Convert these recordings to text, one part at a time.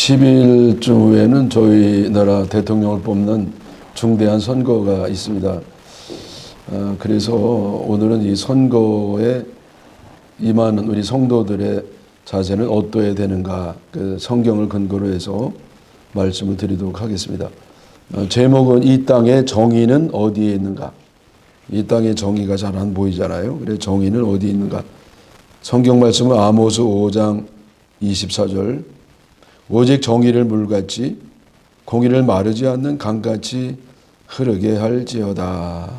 10일 주에는 저희 나라 대통령을 뽑는 중대한 선거가 있습니다. 그래서 오늘은 이 선거에 임하는 우리 성도들의 자세는 어떠해야 되는가, 그 성경을 근거로 해서 말씀을 드리도록 하겠습니다. 제목은 이 땅의 정의는 어디에 있는가? 이 땅의 정의가 잘 안 보이잖아요. 그래서 정의는 어디에 있는가? 성경 말씀은 아모스 5장 24절, 오직 정의를 물같이 공의를 마르지 않는 강같이 흐르게 할지어다.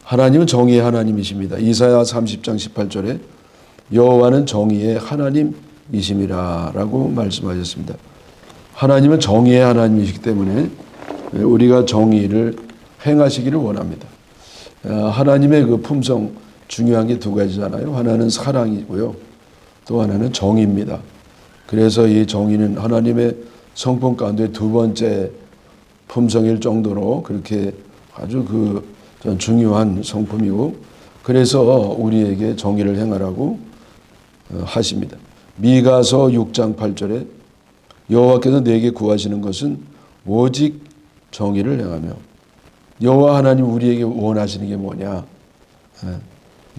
하나님은 정의의 하나님이십니다. 이사야 30장 18절에 여호와는 정의의 하나님이심이라 라고 말씀하셨습니다. 하나님은 정의의 하나님이시기 때문에 우리가 정의를 행하시기를 원합니다. 하나님의 그 품성 중요한 게 두 가지잖아요. 하나는 사랑이고요, 또 하나는 정의입니다. 그래서 이 정의는 하나님의 성품 가운데 두 번째 품성일 정도로 그렇게 아주 중요한 성품이고, 그래서 우리에게 정의를 행하라고 하십니다. 미가서 6장 8절에 여호와께서 내게 구하시는 것은 오직 정의를 행하며, 여호와 하나님 우리에게 원하시는 게 뭐냐?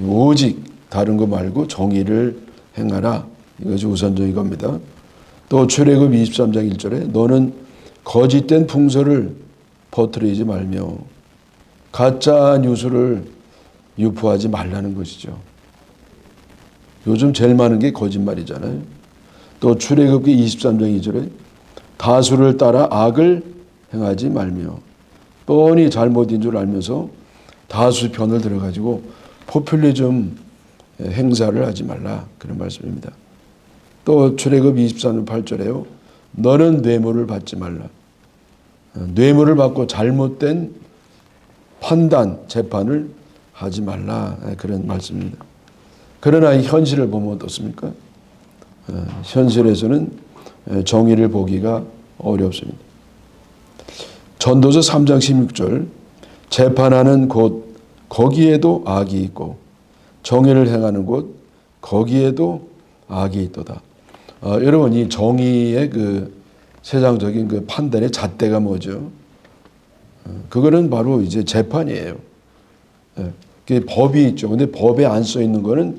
오직 다른 거 말고 정의를 행하라. 이것이 우선적인 겁니다. 또 출애굽 23장 1절에 너는 거짓된 풍설을 퍼뜨리지 말며 가짜 뉴스를 유포하지 말라는 것이죠. 요즘 제일 많은 게 거짓말이잖아요. 또 출애굽기 23장 2절에 다수를 따라 악을 행하지 말며, 뻔히 잘못인 줄 알면서 다수 편을 들어가지고 포퓰리즘 행사를 하지 말라, 그런 말씀입니다. 또 출애굽 23장 8절에요. 너는 뇌물을 받지 말라. 뇌물을 받고 잘못된 판단, 재판을 하지 말라, 그런 말씀입니다. 그러나 이 현실을 보면 어떻습니까? 현실에서는 정의를 보기가 어렵습니다. 전도서 3장 16절 재판하는 곳 거기에도 악이 있고 정의를 행하는 곳 거기에도 악이 있도다. 여러분, 이 정의의 그 세상적인 그 판단의 잣대가 뭐죠? 그거는 바로 이제 재판이에요. 그 법이 있죠. 근데 법에 안 써 있는 거는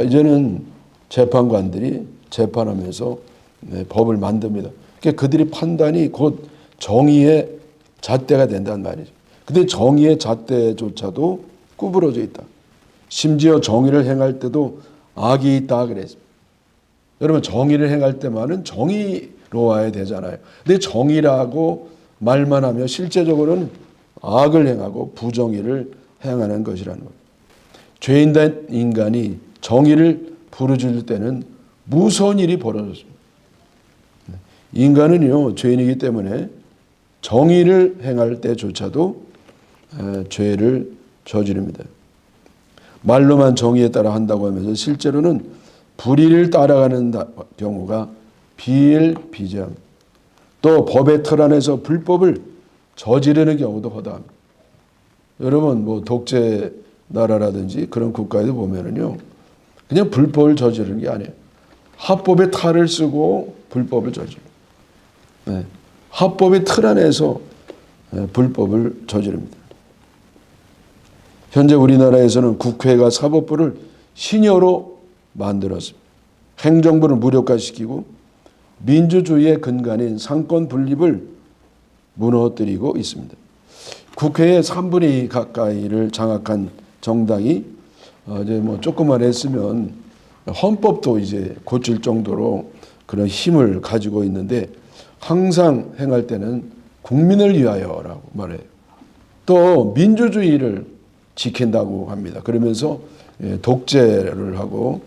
이제는 재판관들이 재판하면서 법을 만듭니다. 그러니까 그들의 판단이 곧 정의의 잣대가 된다는 말이죠. 근데 정의의 잣대조차도 구부러져 있다. 심지어 정의를 행할 때도 악이 있다 그랬습니다. 여러분, 정의를 행할 때만은 정의로워야 되잖아요. 근데 정의라고 말만 하면 실제적으로는 악을 행하고 부정의를 행하는 것이라는 거예요. 죄인된 인간이 정의를 부르짖을 때는 무서운 일이 벌어졌습니다. 인간은요, 죄인이기 때문에 정의를 행할 때조차도 죄를 저지릅니다. 말로만 정의에 따라 한다고 하면서 실제로는 불의를 따라가는 경우가 비일비재합니다. 또 법의 틀 안에서 불법을 저지르는 경우도 허다합니다. 여러분, 뭐 독재 나라라든지 그런 국가에도 보면은요, 그냥 불법을 저지르는 게 아니에요. 합법의 탈을 쓰고 불법을 저지릅니다. 합법의 틀 안에서 불법을 저지릅니다. 현재 우리나라에서는 국회가 사법부를 신여로 만들었습니다. 행정부를 무력화시키고 민주주의의 근간인 상권 분립을 무너뜨리고 있습니다. 국회의 3분의 2 가까이를 장악한 정당이 이제 뭐 조금만 했으면 헌법도 이제 고칠 정도로 그런 힘을 가지고 있는데, 항상 행할 때는 국민을 위하여라고 말해요. 또 민주주의를 지킨다고 합니다. 그러면서 독재를 하고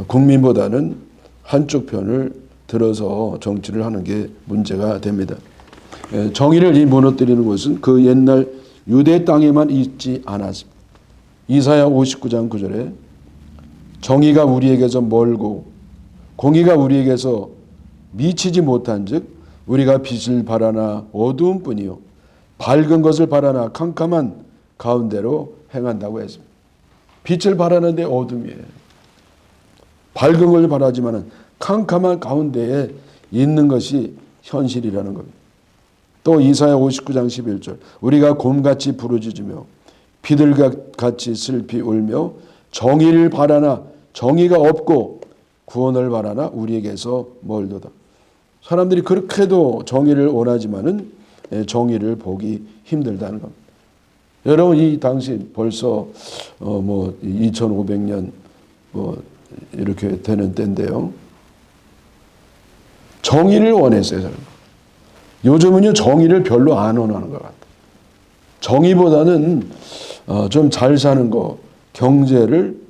국민보다는 한쪽 편을 들어서 정치를 하는 게 문제가 됩니다. 정의를 무너뜨리는 것은 그 옛날 유대 땅에만 있지 않았습니다. 이사야 59장 9절에 정의가 우리에게서 멀고 공의가 우리에게서 미치지 못한 즉 우리가 빛을 바라나 어두운 뿐이요 밝은 것을 바라나 캄캄한 가운데로 행한다고 했습니다. 빛을 바라는데 어둠이에요. 밝은 걸 바라지만 캄캄한 가운데에 있는 것이 현실이라는 겁니다. 또 이사야 59장 11절 우리가 곰같이 부르짖으며 비둘기같이 슬피 울며 정의를 바라나 정의가 없고 구원을 바라나 우리에게서 멀도다. 사람들이 그렇게도 정의를 원하지만은 정의를 보기 힘들다는 겁니다. 여러분 이 당시 벌써 2500년 이렇게 되는 때인데요. 정의를 원했어요. 저는. 요즘은요 정의를 별로 안 원하는 것 같아요. 정의보다는 좀 잘 사는 거, 경제를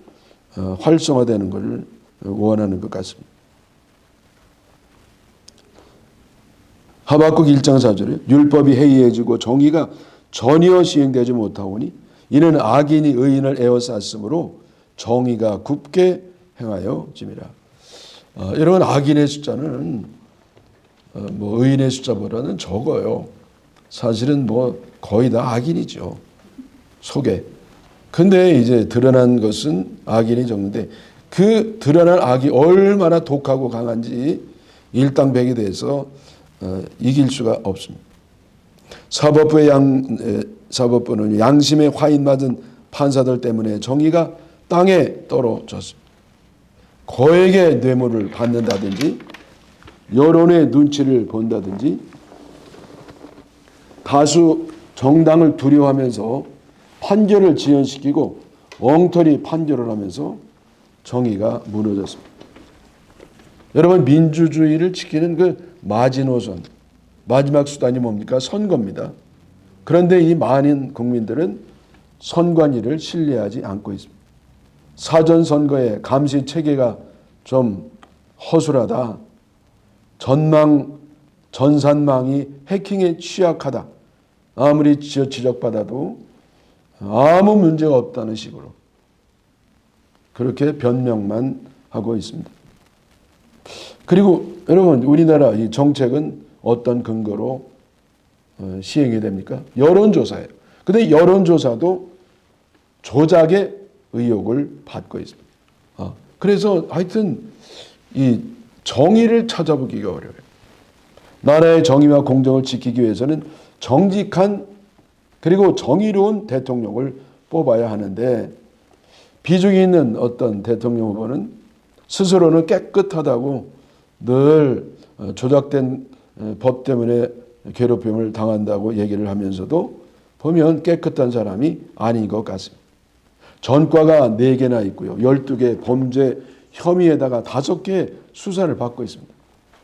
활성화되는 것을 원하는 것 같습니다. 하박국 1장 4절에 율법이 해이해지고 정의가 전혀 시행되지 못하오니 이는 악인이 의인을 에워쌌으므로 정의가 굽게 행하여짐이라. 여러분 악인의 숫자는 의인의 숫자보다는 적어요. 사실은 거의 다 악인이죠. 속에. 근데 이제 드러난 것은 악인이 적는데 그 드러난 악이 얼마나 독하고 강한지 일당백이 돼서 이길 수가 없습니다. 사법부는 양심에 화인 맞은 판사들 때문에 정의가 땅에 떨어졌습니다. 거액의 뇌물을 받는다든지 여론의 눈치를 본다든지 다수 정당을 두려워하면서 판결을 지연시키고 엉터리 판결을 하면서 정의가 무너졌습니다. 여러분 민주주의를 지키는 그 마지노선, 마지막 수단이 뭡니까? 선거입니다. 그런데 이 많은 국민들은 선관위를 신뢰하지 않고 있습니다. 사전선거의 감시 체계가 좀 허술하다. 전산망이 해킹에 취약하다. 아무리 지적받아도 아무 문제가 없다는 식으로 그렇게 변명만 하고 있습니다. 그리고 여러분 우리나라 이 정책은 어떤 근거로 시행이 됩니까? 여론조사예요. 근데 여론조사도 조작의 의혹을 받고 있습니다. 그래서 하여튼 이 정의를 찾아보기가 어려워요. 나라의 정의와 공정을 지키기 위해서는 정직한 그리고 정의로운 대통령을 뽑아야 하는데 비중이 있는 어떤 대통령 후보는 스스로는 깨끗하다고 늘 조작된 법 때문에 괴롭힘을 당한다고 얘기를 하면서도 보면 깨끗한 사람이 아닌 것 같습니다. 전과가 4개나 있고요. 12개 범죄 혐의에다가 5개 수사를 받고 있습니다.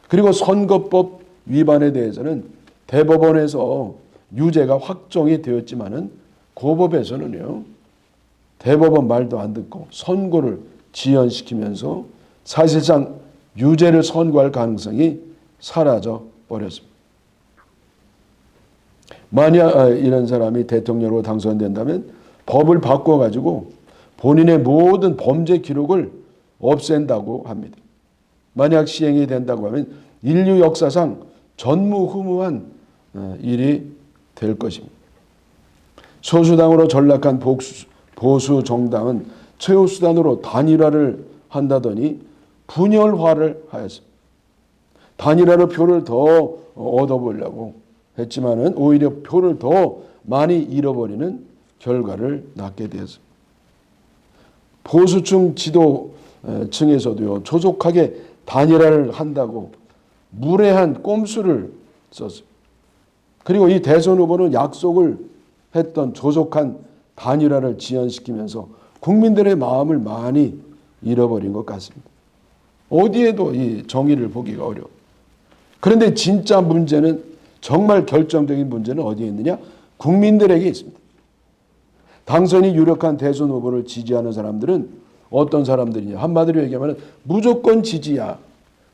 그리고 선거법 위반에 대해서는 대법원에서 유죄가 확정이 되었지만은 고법에서는요. 대법원 말도 안 듣고 선고를 지연시키면서 사실상 유죄를 선고할 가능성이 사라져 버렸습니다. 만약 이런 사람이 대통령으로 당선된다면 법을 바꿔가지고 본인의 모든 범죄 기록을 없앤다고 합니다. 만약 시행이 된다고 하면 인류 역사상 전무후무한 일이 될 것입니다. 소수당으로 전락한 보수 정당은 최후수단으로 단일화를 한다더니 분열화를 하였습니다. 단일화로 표를 더 얻어보려고 했지만은 오히려 표를 더 많이 잃어버리는 결과를 낳게 되었습니다. 보수층 지도층에서도요 조속하게 단일화를 한다고 무례한 꼼수를 썼습니다. 그리고 이 대선 후보는 약속을 했던 조속한 단일화를 지연시키면서 국민들의 마음을 많이 잃어버린 것 같습니다. 어디에도 이 정의를 보기가 어려워. 그런데 진짜 문제는 정말 결정적인 문제는 어디에 있느냐? 국민들에게 있습니다. 당선이 유력한 대선 후보를 지지하는 사람들은 어떤 사람들이냐? 한마디로 얘기하면 무조건 지지야.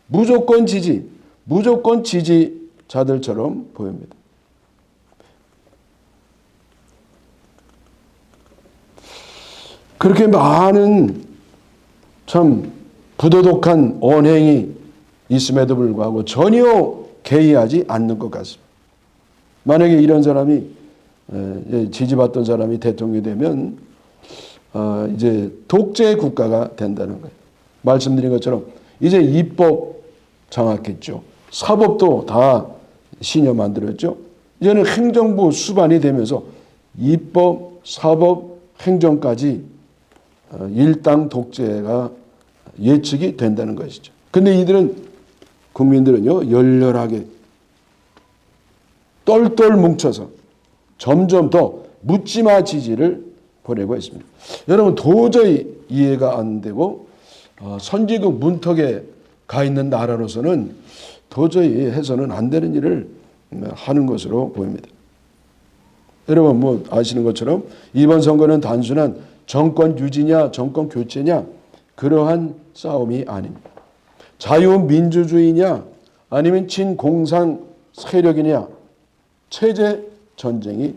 무조건 지지. 무조건 지지자들처럼 보입니다. 그렇게 많은 참 부도덕한 언행이 있음에도 불구하고 전혀 개의하지 않는 것 같습니다. 만약에 이런 사람이 지지받던 사람이 대통령이 되면 이제 독재 국가가 된다는 거예요. 말씀드린 것처럼 이제 입법 장악했죠. 사법도 다 신여 만들었죠. 이제는 행정부 수반이 되면서 입법, 사법, 행정까지 일당 독재가 예측이 된다는 것이죠. 근데 이들은 국민들은요 열렬하게 똘똘 뭉쳐서 점점 더 묻지마 지지를 보내고 있습니다. 여러분 도저히 이해가 안 되고 선진국 문턱에 가 있는 나라로서는 도저히 해서는 안 되는 일을 하는 것으로 보입니다. 여러분 뭐 아시는 것처럼 이번 선거는 단순한 정권 유지냐 정권 교체냐 그러한 싸움이 아닙니다. 자유민주주의냐 아니면 친공산 세력이냐 체제 전쟁이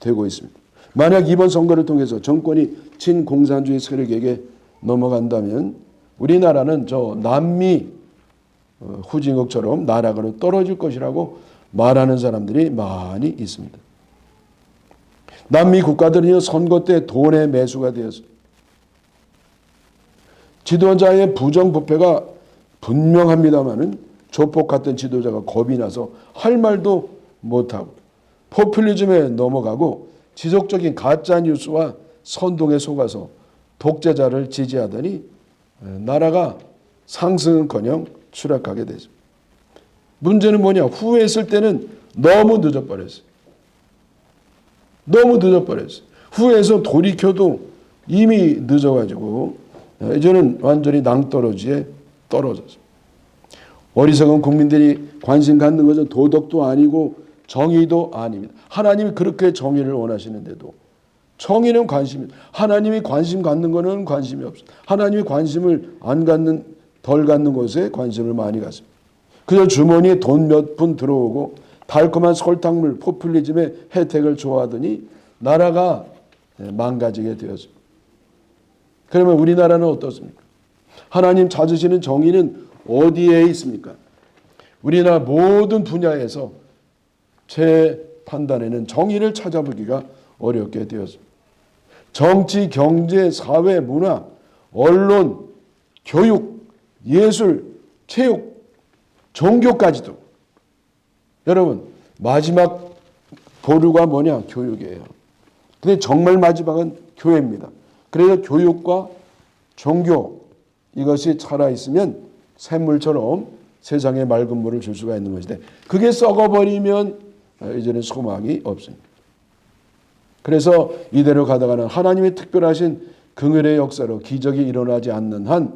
되고 있습니다. 만약 이번 선거를 통해서 정권이 친공산주의 세력에게 넘어간다면 우리나라는 저 남미 후진국처럼 나락으로 떨어질 것이라고 말하는 사람들이 많이 있습니다. 남미 국가들은요 선거 때 돈의 매수가 되어서 지도자의 부정부패가 분명합니다마는 조폭 같은 지도자가 겁이 나서 할 말도 못하고 포퓰리즘에 넘어가고 지속적인 가짜뉴스와 선동에 속아서 독재자를 지지하더니 나라가 상승은커녕 추락하게 되죠. 문제는 뭐냐? 후회했을 때는 너무 늦어버렸어요. 너무 늦어버렸어요. 후회해서 돌이켜도 이미 늦어가지고 이제는 완전히 낭떠러지에 떨어졌어요. 어리석은 국민들이 관심 갖는 것은 도덕도 아니고 정의도 아닙니다. 하나님이 그렇게 정의를 원하시는데도 정의는 관심이 하나님이 관심 갖는 것은 관심이 없어요. 하나님이 관심을 안 갖는 덜 갖는 것에 관심을 많이 갖습니다. 그저 주머니에 돈 몇 푼 들어오고 달콤한 설탕물 포퓰리즘의 혜택을 좋아하더니 나라가 망가지게 되었습니다. 그러면 우리나라는 어떻습니까? 하나님 찾으시는 정의는 어디에 있습니까? 우리나라 모든 분야에서 제 판단에는 정의를 찾아보기가 어렵게 되었습니다. 정치, 경제, 사회, 문화, 언론, 교육, 예술, 체육, 종교까지도 여러분 마지막 보루가 뭐냐? 교육이에요. 근데 정말 마지막은 교회입니다. 그래서 교육과 종교 이것이 살아있으면 샘물처럼 세상에 맑은 물을 줄 수가 있는 것인데 그게 썩어버리면 이제는 소망이 없습니다. 그래서 이대로 가다가는 하나님의 특별하신 긍휼의 역사로 기적이 일어나지 않는 한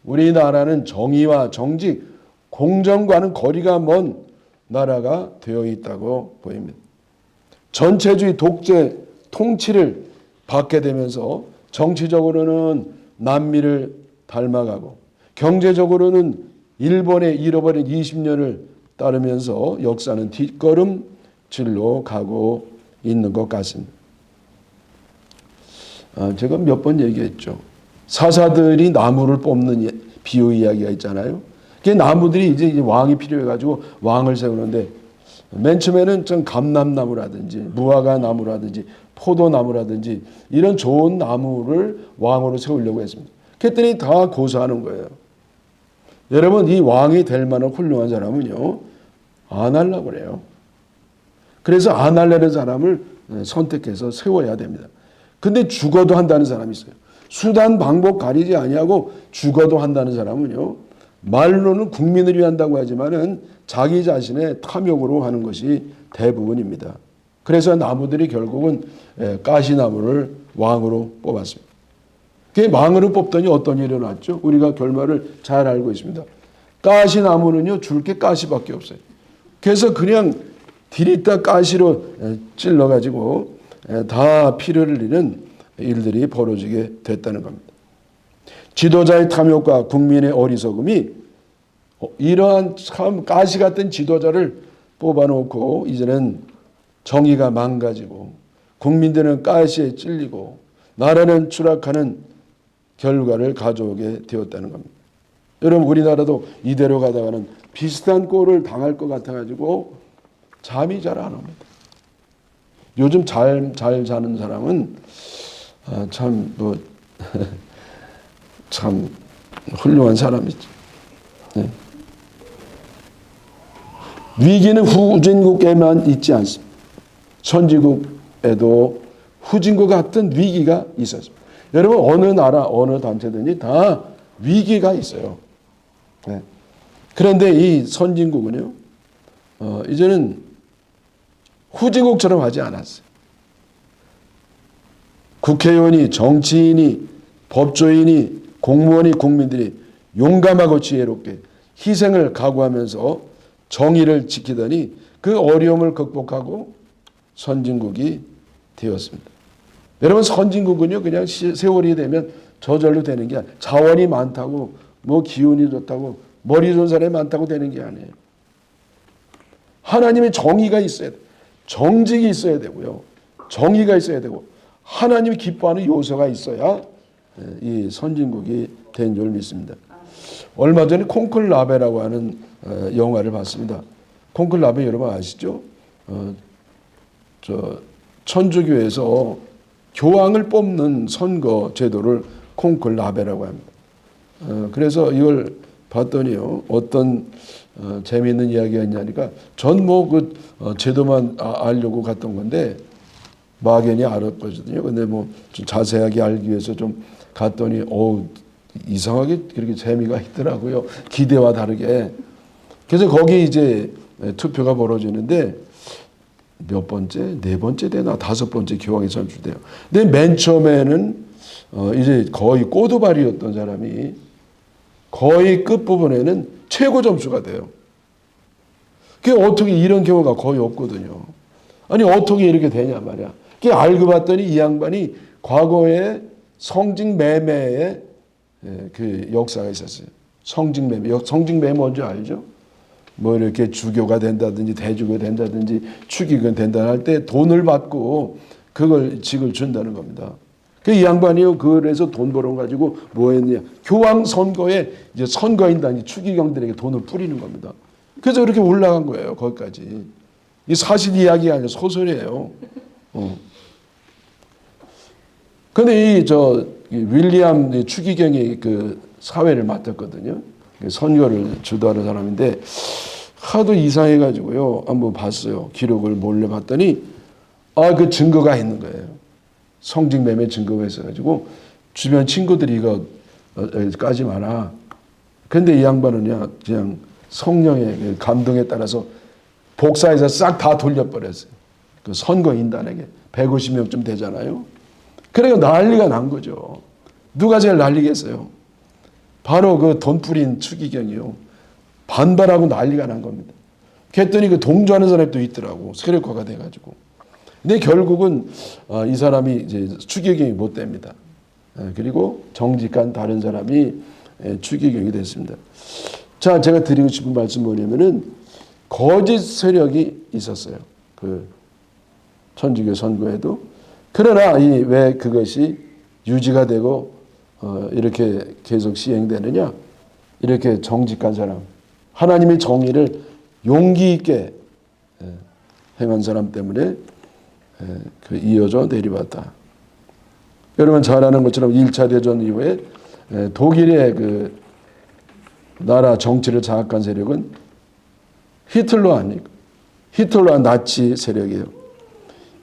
우리나라는 정의와 정직, 공정과는 거리가 먼 나라가 되어 있다고 보입니다. 전체주의 독재 통치를 받게 되면서 정치적으로는 남미를 닮아가고 경제적으로는 일본의 잃어버린 20년을 따르면서 역사는 뒷걸음질로 가고 있는 것 같습니다. 제가 몇 번 얘기했죠. 사사들이 나무를 뽑는 비유 이야기가 있잖아요. 그 나무들이 이제 왕이 필요해가지고 왕을 세우는데 맨 처음에는 좀 감람나무라든지 무화과 나무라든지 포도나무라든지 이런 좋은 나무를 왕으로 세우려고 했습니다. 그랬더니 다 고사하는 거예요. 여러분 이 왕이 될 만한 훌륭한 사람은요 안 하려고 그래요. 그래서 안 하려는 사람을 선택해서 세워야 됩니다. 근데 죽어도 한다는 사람이 있어요. 수단 방법 가리지 아니하고 죽어도 한다는 사람은요 말로는 국민을 위한다고 하지만은 자기 자신의 탐욕으로 하는 것이 대부분입니다. 그래서 나무들이 결국은 가시나무를 왕으로 뽑았습니다. 그 왕으로 뽑더니 어떤 일이 일어났죠? 우리가 결말을 잘 알고 있습니다. 가시나무는요 줄 게 가시밖에 없어요. 그래서 그냥 디리다 가시로 찔러가지고 다 피를 흘리는 일들이 벌어지게 됐다는 겁니다. 지도자의 탐욕과 국민의 어리석음이 이러한 참 가시 같은 지도자를 뽑아놓고 이제는 정의가 망가지고 국민들은 가시에 찔리고 나라는 추락하는 결과를 가져오게 되었다는 겁니다. 여러분 우리나라도 이대로 가다가는 비슷한 꼴을 당할 것 같아가지고 잠이 잘 안 옵니다. 요즘 잘 자는 사람은 참 훌륭한 사람이죠. 네. 위기는 후진국에만 있지 않습니다. 선진국에도 후진국 같은 위기가 있었습니다. 여러분 어느 나라 어느 단체든지 다 위기가 있어요. 네. 그런데 이 선진국은요, 이제는 후진국처럼 하지 않았어요. 국회의원이, 정치인이, 법조인이, 공무원이, 국민들이 용감하고 지혜롭게 희생을 각오하면서 정의를 지키더니 그 어려움을 극복하고 선진국이 되었습니다. 여러분 선진국은요 그냥 세월이 되면 저절로 되는 게 아니에요. 자원이 많다고 뭐 기운이 좋다고 머리 좋은 사람이 많다고 되는 게 아니에요. 하나님의 정의가 있어야 돼요. 정직이 있어야 되고요. 정의가 있어야 되고 하나님이 기뻐하는 요소가 있어야 이 선진국이 된 줄 믿습니다. 얼마 전에 콩클라베라고 하는 영화를 봤습니다. 콩클라베 여러분 아시죠? 천주교에서 교황을 뽑는 선거 제도를 콩클라베라고 합니다. 그래서 이걸 봤더니요 어떤 재미있는 이야기가 있냐니까 전 뭐 그 제도만 알려고 갔던 건데 막연히 알았거든요. 근데 뭐 좀 자세하게 알기 위해서 좀 갔더니 이상하게 그렇게 재미가 있더라고요. 기대와 다르게. 그래서 거기 이제 투표가 벌어지는데 몇 번째, 네 번째 되나 다섯 번째 교황이 선출돼요. 근데 맨 처음에는 이제 거의 꼬두발이었던 사람이 거의 끝부분에는 최고 점수가 돼요. 그게 어떻게 이런 경우가 거의 없거든요. 아니 어떻게 이렇게 되냐 말이야. 그게 알고 봤더니 이 양반이 과거에 성직매매의 그 역사가 있었어요. 성직매매 뭔지 알죠? 뭐 이렇게 주교가 된다든지 대주교 된다든지 축의금 된다 할 때 돈을 받고 그걸 직을 준다는 겁니다. 이 양반이요 그래서 돈 벌어 가지고 뭐 했냐 교황 선거에 이제 선거인단이 축의경들에게 돈을 뿌리는 겁니다. 그래서 그렇게 올라간 거예요 거기까지. 이 사실 이야기가 아니라 소설이에요. 근데 이 윌리엄 추기경이 그 사회를 맡았거든요. 선거를 주도하는 사람인데 하도 이상해가지고요. 한번 봤어요. 기록을 몰래 봤더니 그 증거가 있는 거예요. 성직매매 증거가 있어가지고 주변 친구들이 이거 까지 마라. 근데 이 양반은 그냥 성령의 감동에 따라서 복사해서 싹 다 돌려버렸어요. 그 선거인단에게 150명쯤 되잖아요. 그러니까 난리가 난 거죠. 누가 제일 난리겠어요? 바로 그 돈 뿌린 추기경이요. 반발하고 난리가 난 겁니다. 그랬더니 그 동조하는 사람이 또 있더라고. 세력화가 돼가지고. 근데 결국은 이 사람이 이제 추기경이 못 됩니다. 그리고 정직한 다른 사람이 추기경이 됐습니다. 자, 제가 드리고 싶은 말씀 뭐냐면은 거짓 세력이 있었어요. 그 천주교 선거에도. 그러나 왜 그것이 유지가 되고 이렇게 계속 시행되느냐? 이렇게 정직한 사람, 하나님의 정의를 용기 있게 행한 사람 때문에 이어져 내려왔다. 여러분 잘 아는 것처럼 1차 대전 이후에 독일의 그 나라 정치를 장악한 세력은 히틀러 아니고 히틀러와 나치 세력이에요.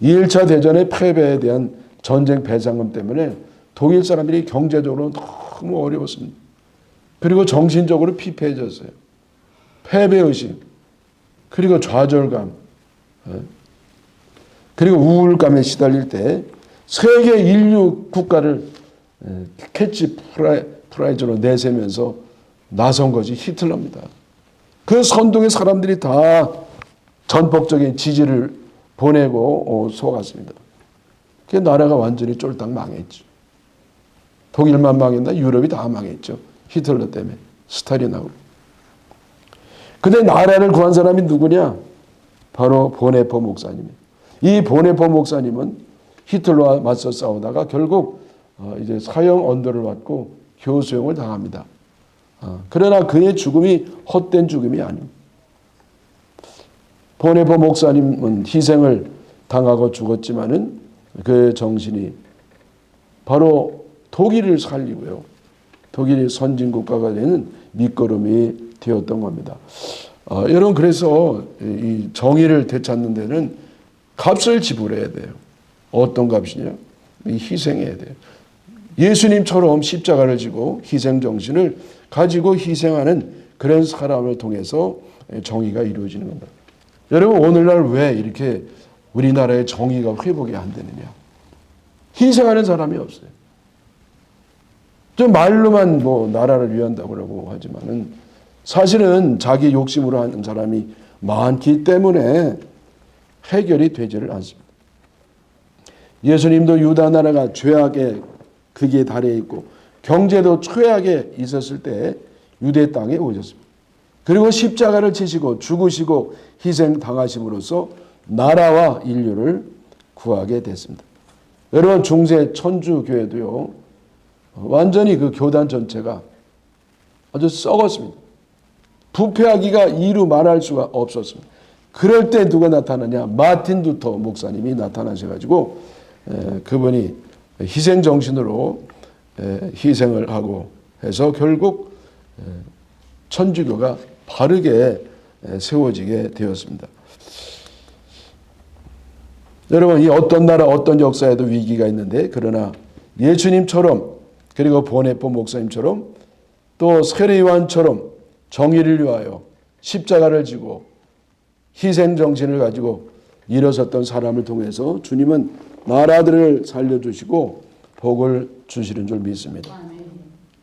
2차 대전의 패배에 대한 전쟁 배상금 때문에 독일 사람들이 경제적으로 너무 어려웠습니다. 그리고 정신적으로 피폐해졌어요. 패배의식, 그리고 좌절감, 그리고 우울감에 시달릴 때 세계 인류 국가를 캐치 프라이즈로 내세면서 나선 것이 히틀러입니다. 그 선동의 사람들이 다 전폭적인 지지를 보내고 속았습니다. 그 나라가 완전히 쫄딱 망했죠. 독일만 망했나 유럽이 다 망했죠. 히틀러 때문에 스탈린하고. 근데 나라를 구한 사람이 누구냐? 바로 보네퍼 목사님이에요. 이 보네퍼 목사님은 히틀러와 맞서 싸우다가 결국 이제 사형 언도를 받고 교수형을 당합니다. 그러나 그의 죽음이 헛된 죽음이 아닙니다. 보네퍼 목사님은 희생을 당하고 죽었지만은 그 정신이 바로 독일을 살리고요. 독일이 선진국가가 되는 밑거름이 되었던 겁니다. 여러분 그래서 이 정의를 되찾는 데는 값을 지불해야 돼요. 어떤 값이냐? 희생해야 돼요. 예수님처럼 십자가를 지고 희생 정신을 가지고 희생하는 그런 사람을 통해서 정의가 이루어지는 겁니다. 여러분 오늘날 왜 이렇게 우리나라의 정의가 회복이 안 되느냐? 희생하는 사람이 없어요. 좀 말로만 뭐 나라를 위한다고 하지만은 사실은 자기 욕심으로 하는 사람이 많기 때문에 해결이 되지를 않습니다. 예수님도 유다 나라가 죄악의 극에 달해 있고 경제도 최악에 있었을 때 유대 땅에 오셨습니다. 그리고 십자가를 지시고 죽으시고 희생당하심으로써 나라와 인류를 구하게 됐습니다. 여러분 중세 천주교회도요 완전히 그 교단 전체가 아주 썩었습니다. 부패하기가 이루 말할 수가 없었습니다. 그럴 때 누가 나타나냐? 마틴 루터 목사님이 나타나셔가지고 그분이 희생 정신으로 희생을 하고 해서 결국 천주교가 바르게 세워지게 되었습니다. 여러분 이 어떤 나라 어떤 역사에도 위기가 있는데 그러나 예수님처럼 그리고 보네포 목사님처럼 또 세례요한처럼 정의를 위하여 십자가를 지고 희생 정신을 가지고 일어섰던 사람을 통해서 주님은 나라들을 살려주시고 복을 주시는 줄 믿습니다.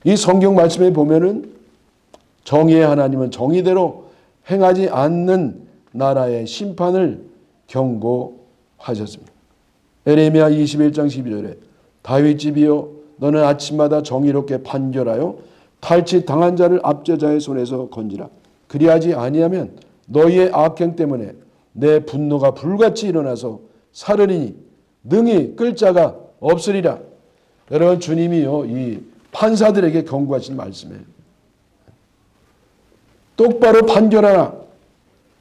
이 성경 말씀에 보면은 정의의 하나님은 정의대로 행하지 않는 나라의 심판을 경고하셨습니다. 에레미야 21장 12절에 다윗 집이여 너는 아침마다 정의롭게 판결하여 탈취 당한 자를 압제자의 손에서 건지라. 그리하지 아니하면 너희의 악행 때문에 내 분노가 불같이 일어나서 사르리니 능히 끌 자가 없으리라. 여러분 주님이요 이 판사들에게 경고하신 말씀이에요. 똑바로 판결하라.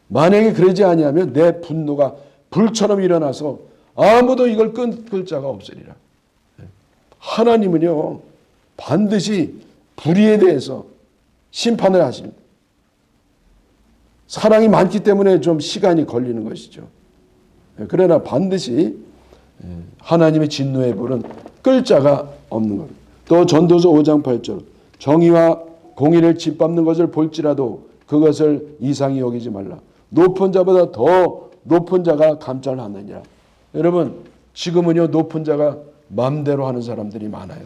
만약에 그러지 아니하면 내 분노가 불처럼 일어나서 아무도 이걸 끌 자가 없으리라. 하나님은요 반드시 불의에 대해서 심판을 하십니다. 사랑이 많기 때문에 좀 시간이 걸리는 것이죠. 그러나 반드시 하나님의 진노의 불은 끌 자가 없는 겁니다. 또 전도서 5장 8절 정의와 공의를 짓밟는 것을 볼지라도 그것을 이상히 여기지 말라. 높은 자보다 더 높은 자가 감찰하느니라. 여러분 지금은요 높은 자가 마음대로 하는 사람들이 많아요.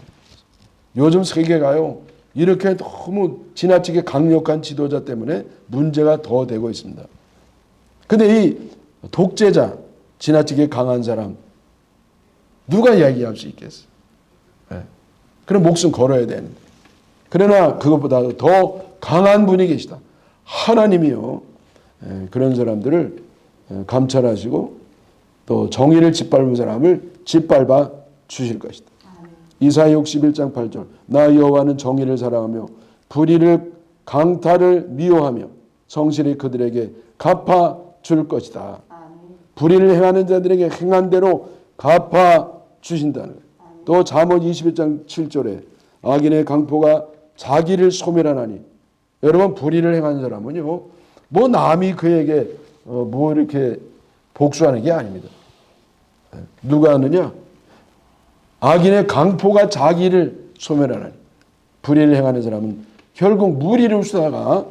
요즘 세계가요 이렇게 너무 지나치게 강력한 지도자 때문에 문제가 더 되고 있습니다. 근데 이 독재자 지나치게 강한 사람 누가 이야기할 수 있겠어요? 그럼 목숨 걸어야 되는데. 그러나 그것보다 더 강한 분이 계시다. 하나님이요 그런 사람들을 감찰하시고 또 정의를 짓밟은 사람을 짓밟아 주실 것이다. 이사야 61장 8절 나 여호와는 정의를 사랑하며 불의를 강탈을 미워하며 성실히 그들에게 갚아 줄 것이다. 불의를 행하는 자들에게 행한 대로 갚아 주신다는 거예요. 또 잠언 21장 7절에 악인의 강포가 자기를 소멸하나니. 여러분 불의를 행하는 사람은요 뭐 남이 그에게 뭐 이렇게 복수하는 게 아닙니다. 누가 하느냐? 악인의 강포가 자기를 소멸하나니. 불의를 행하는 사람은 결국 무리를 쓰다가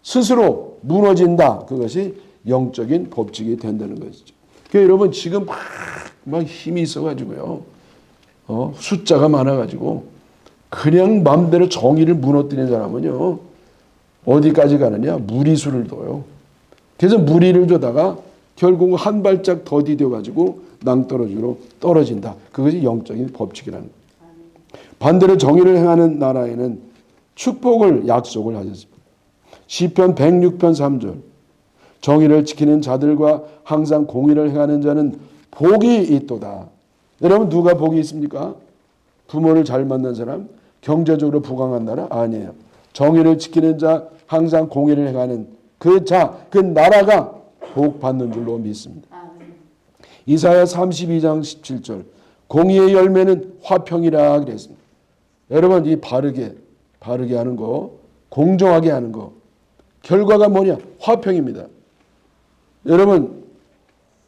스스로 무너진다. 그것이 영적인 법칙이 된다는 것이죠. 그러니까 여러분 지금 막 힘이 있어가지고요. 숫자가 많아가지고 그냥 마음대로 정의를 무너뜨리는 사람은요. 어디까지 가느냐? 무리수를 둬요. 그래서 무리를 두다가 결국 한 발짝 더 디뎌가지고 낭떠러지로 떨어진다. 그것이 영적인 법칙이라는 거예요. 반대로 정의를 행하는 나라에는 축복을 약속을 하셨습니다. 시편 106편 3절 정의를 지키는 자들과 항상 공의를 행하는 자는 복이 있도다. 여러분 누가 복이 있습니까? 부모를 잘 만난 사람, 경제적으로 부강한 나라? 아니에요. 정의를 지키는 자, 항상 공의를 행하는 그 자, 그 나라가 복 받는 줄로 믿습니다. 이사야 32장 17절 공의의 열매는 화평이라 그랬습니다. 여러분 이 바르게 하는 거, 공정하게 하는 거, 결과가 뭐냐? 화평입니다. 여러분,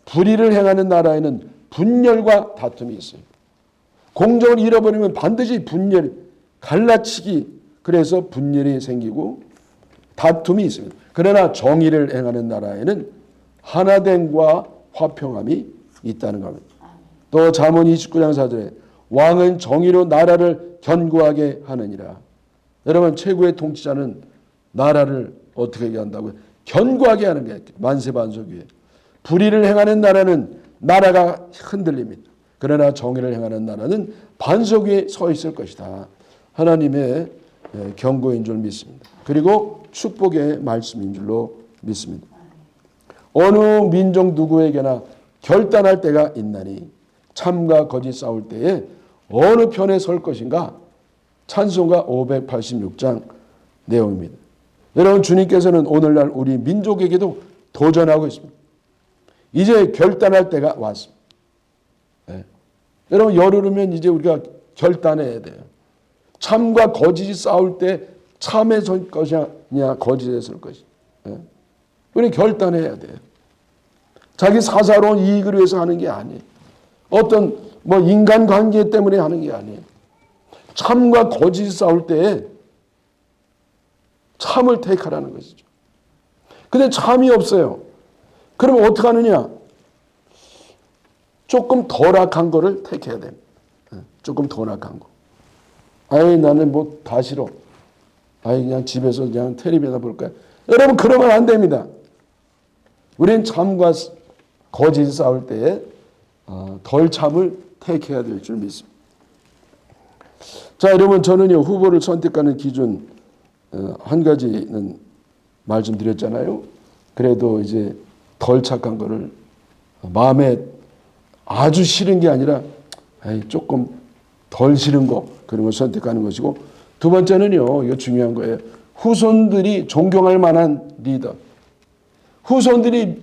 불의를 행하는 나라에는 분열과 다툼이 있어요. 공정을 잃어버리면 반드시 분열, 갈라치기, 그래서 분열이 생기고 다툼이 있습니다. 그러나 정의를 행하는 나라에는 하나됨과 화평함이 있다는 겁니다. 또 잠언 29장 4절에 왕은 정의로 나라를 견고하게 하느니라. 여러분, 최고의 통치자는 나라를 어떻게 하게 한다고요? 견고하게 하는 게 만세반석 위에. 불의를 행하는 나라는 나라가 흔들립니다. 그러나 정의를 행하는 나라는 반석 위에 서 있을 것이다. 하나님의 경고인 줄 믿습니다. 그리고 축복의 말씀인 줄로 믿습니다. 어느 민족 누구에게나 결단할 때가 있나니 참과 거짓 싸울 때에 어느 편에 설 것인가? 찬송가 586장 내용입니다. 여러분, 주님께서는 오늘날 우리 민족에게도 도전하고 있습니다. 이제 결단할 때가 왔습니다. 네. 여러분, 열흘이면 이제 우리가 결단해야 돼요. 참과 거짓이 싸울 때 참에 설 것이냐 거짓에 설 것이냐. 네. 우리 결단해야 돼요. 자기 사사로운 이익을 위해서 하는 게 아니에요. 어떤 인간관계 때문에 하는 게 아니에요. 참과 거짓이 싸울 때에 참을 택하라는 것이죠. 근데 참이 없어요. 그러면 어떻게 하느냐? 조금 덜 악한 거를 택해야 됩니다. 조금 덜 악한 거. 아이, 나는 다 싫어. 아이, 그냥 집에서 그냥 텔레비전 볼 거야. 여러분, 그러면 안 됩니다. 우리는 참과 거짓이 싸울 때에 덜 참을 택해야 될 줄 믿습니다. 자, 여러분, 저는요, 후보를 선택하는 기준 한 가지는 말씀드렸잖아요. 그래도 이제 덜 착한 거를 마음에 아주 싫은 게 아니라 조금 덜 싫은 거, 그런 걸 선택하는 것이고, 두 번째는요, 이거 중요한 거예요. 후손들이 존경할 만한 리더, 후손들이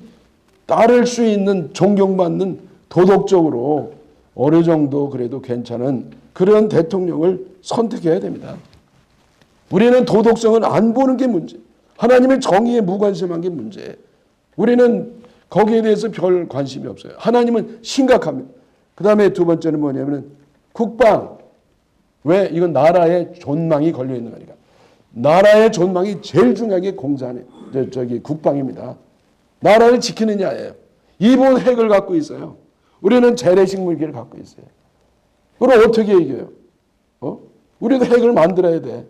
따를 수 있는 존경받는 도덕적으로 어느 정도 그래도 괜찮은 그런 대통령을 선택해야 됩니다. 우리는 도덕성을 안 보는 게 문제, 하나님의 정의에 무관심한 게 문제. 우리는 거기에 대해서 별 관심이 없어요. 하나님은 심각합니다. 그 다음에 두 번째는 뭐냐면 국방. 왜? 이건 나라의 존망이 걸려 있는 거니까. 나라의 존망이 제일 중요하게 국방입니다. 나라를 지키느냐예요. 일본 핵을 갖고 있어요. 우리는 재래식 무기를 갖고 있어요. 그럼 어떻게 이겨요? 우리도 핵을 만들어야 돼.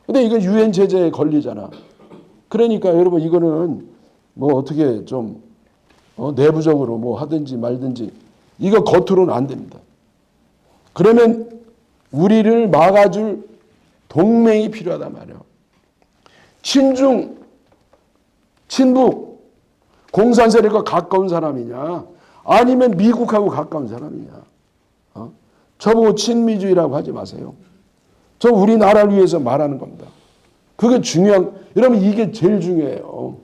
근데 이거 유엔 제재에 걸리잖아. 그러니까 여러분, 이거는 어떻게 좀 내부적으로 하든지 말든지, 이거 겉으로는 안 됩니다. 그러면 우리를 막아줄 동맹이 필요하단 말이에요. 친중, 친북, 공산 세력과 가까운 사람이냐, 아니면 미국하고 가까운 사람이냐. 저보고 친미주의라고 하지 마세요. 저 우리나라를 위해서 말하는 겁니다. 그게 중요한, 여러분, 이게 제일 중요해요.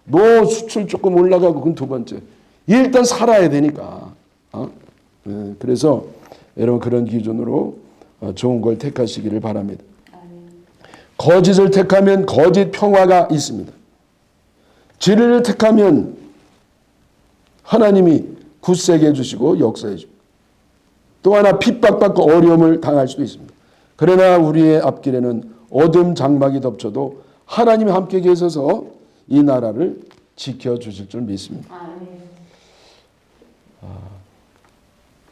노 수출 조금 올라가고, 그건 두 번째. 일단 살아야 되니까. 그래서 여러분, 그런 기준으로 좋은 걸 택하시기를 바랍니다. 거짓을 택하면 거짓 평화가 있습니다. 진리를 택하면 하나님이 굳세게 해주시고 역사해 줍니다. 또 하나, 핍박받고 어려움을 당할 수도 있습니다. 그러나 우리의 앞길에는 어둠 장막이 덮쳐도 하나님이 함께 계셔서 이 나라를 지켜주실 줄 믿습니다.